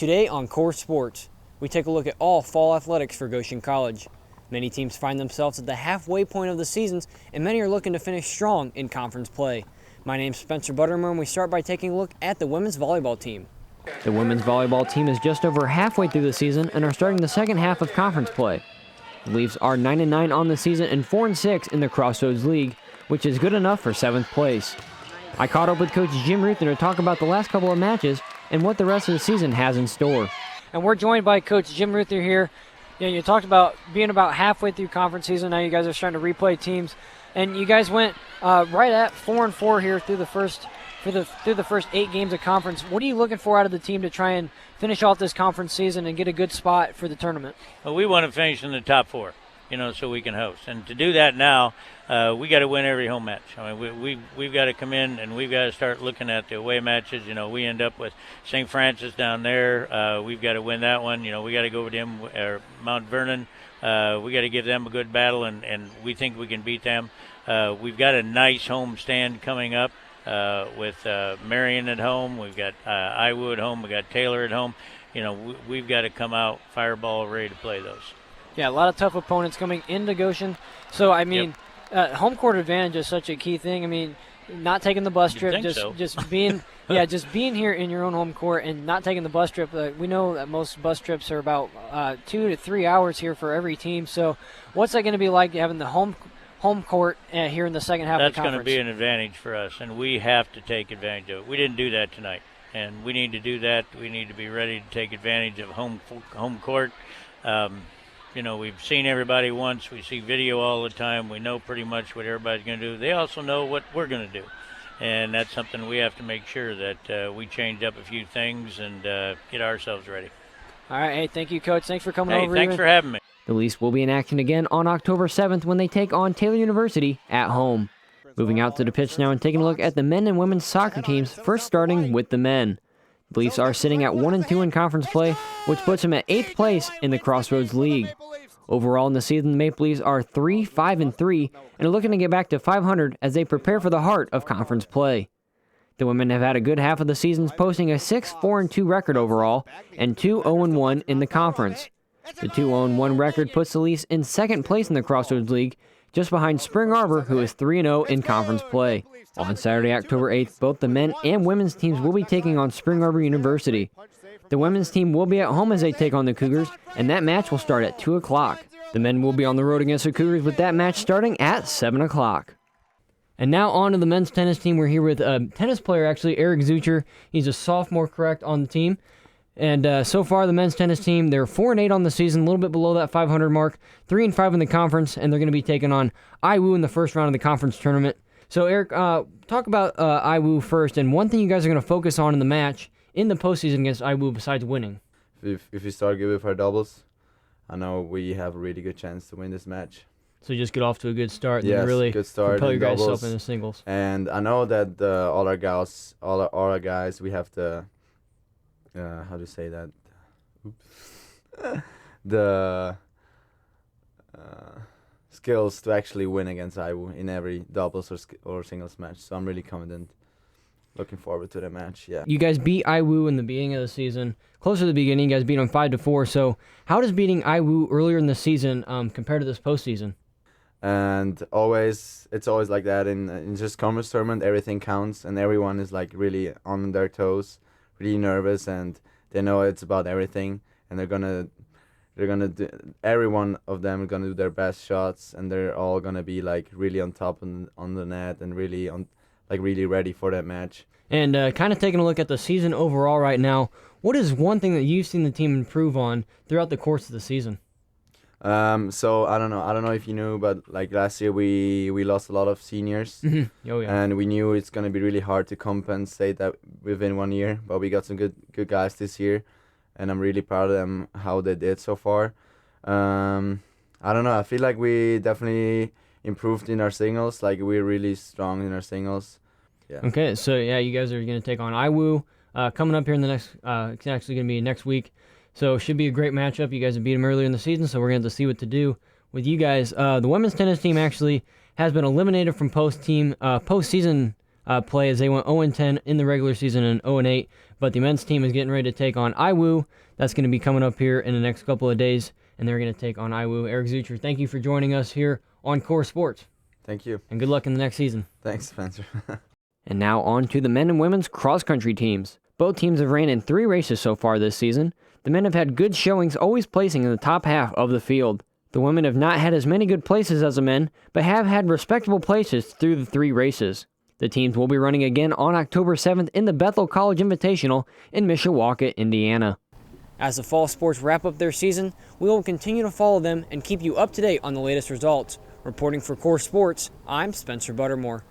Today on CoreSports, we take a look at all fall athletics for Goshen College. Many teams find themselves at the halfway point of the seasons, and many are looking to finish strong in conference play. My name's Spencer Buttermer, and we start by taking a look at the women's volleyball team. The women's volleyball team is just over halfway through the season and are starting the second half of conference play. The Leafs are 9-9 on the season and 4-6 in the Crossroads League, which is good enough for 7th place. I caught up with Coach Jim Ruther to talk about the last couple of matches and what the rest of the season has in store. And we're joined by Coach Jim Ruther here. You talked about being about halfway through conference season. Now you guys are starting to replay teams, and you guys went right at 4-4 here through the first 8 games of conference. What are you looking for out of the team to try and finish off this conference season and get a good spot for the tournament? Well, we want to finish in the top 4, so we can host. And to do that now, we got to win every home match. I mean, we've got to come in and we've got to start looking at the away matches. We end up with St. Francis down there. We've got to win that one. We got to go over them, or Mount Vernon. We got to give them a good battle, and we think we can beat them. We've got a nice home stand coming up with Marion at home. We've got Iwu at home. We've got Taylor at home. We've got to come out fireball ready to play those. Yeah, a lot of tough opponents coming into Goshen. So, home court advantage is such a key thing. I mean, not taking the bus trip, just being here in your own home court and not taking the bus trip. We know that most bus trips are about 2 to 3 hours here for every team. So, what's that going to be like having the home court here in the second half of the conference? That's going to be an advantage for us, and we have to take advantage of it. We didn't do that tonight, and we need to do that. We need to be ready to take advantage of home court. We've seen everybody once. We see video all the time. We know pretty much what everybody's going to do. They also know what we're going to do, and that's something we have to make sure that we change up a few things and get ourselves ready. All right. Hey, thank you, Coach. Thanks for coming over. Thanks for having me. The Leafs will be in action again on October 7th when they take on Taylor University at home. Moving out to the pitch now and taking a look at the men and women's soccer teams, first starting with the men. The Leafs are sitting at 1-2 in conference play, which puts them at 8th place in the Crossroads League. Overall in the season, the Maple Leafs are 3-5-3 and are looking to get back to 500 as they prepare for the heart of conference play. The women have had a good half of the season, posting a 6-4-2 record overall and 2-0-1 in the conference. The 2-0-1 record puts the Leafs in 2nd place in the Crossroads League, just behind Spring Arbor, who is 3-0 in conference play. On Saturday, October 8th, both the men and women's teams will be taking on Spring Arbor University. The women's team will be at home as they take on the Cougars, and that match will start at 2 o'clock. The men will be on the road against the Cougars, with that match starting at 7 o'clock. And now on to the men's tennis team. We're here with a tennis player, actually, Eric Zucher. He's a sophomore, correct, on the team. And so far, the men's tennis team, they're 4-8 on the season, a little bit below that 500 mark, 3-5 in the conference, and they're going to be taking on Iwu in the first round of the conference tournament. So, Eric, talk about Iwu first, and one thing you guys are going to focus on in the match in the postseason against Iwu besides winning. If we start good with our doubles, I know we have a really good chance to win this match. So just get off to a good start and really good start propel in your guys doubles. up in the singles. And I know that all our guys, we have to, how to say that? Oops. the skills to actually win against Iwu in every doubles or singles match. So I'm really confident. Looking forward to the match, yeah. You guys beat Iwu in the beginning of the season. Close to the beginning, you guys beat them 5-4. So how does beating Iwu earlier in the season compare to this postseason? And it's always like that in just conference tournament. Everything counts, and everyone is like really on their toes, really nervous, and they know it's about everything. And they're gonna do, every one of them are gonna do their best shots, and they're all gonna be like really on top on the net and really really ready for that match. And kind of taking a look at the season overall right now, what is one thing that you've seen the team improve on throughout the course of the season? So I don't know if you knew, but like last year we lost a lot of seniors. Mm-hmm. Oh, yeah. And we knew it's gonna be really hard to compensate that within 1 year, but we got some good guys this year, and I'm really proud of them how they did so far. I don't know, I feel like we definitely improved in our singles, like we're really strong in our singles. Yeah. Okay, so yeah, you guys are going to take on Iwu coming up here in the next, it's actually going to be next week. So it should be a great matchup. You guys have beat them earlier in the season, so we're going to have to see what to do with you guys. The women's tennis team actually has been eliminated from postseason play as they went 0-10 in the regular season and 0-8. But the men's team is getting ready to take on IWU. That's going to be coming up here in the next couple of days, and they're going to take on IWU. Eric Zucher, thank you for joining us here on CoreSports. Thank you. And good luck in the next season. Thanks, Spencer. And now on to the men and women's cross-country teams. Both teams have ran in 3 races so far this season. The men have had good showings, always placing in the top half of the field. The women have not had as many good places as the men, but have had respectable places through the 3 races. The teams will be running again on October 7th in the Bethel College Invitational in Mishawaka, Indiana. As the fall sports wrap up their season, we will continue to follow them and keep you up to date on the latest results. Reporting for CoreSports, I'm Spencer Buttermore.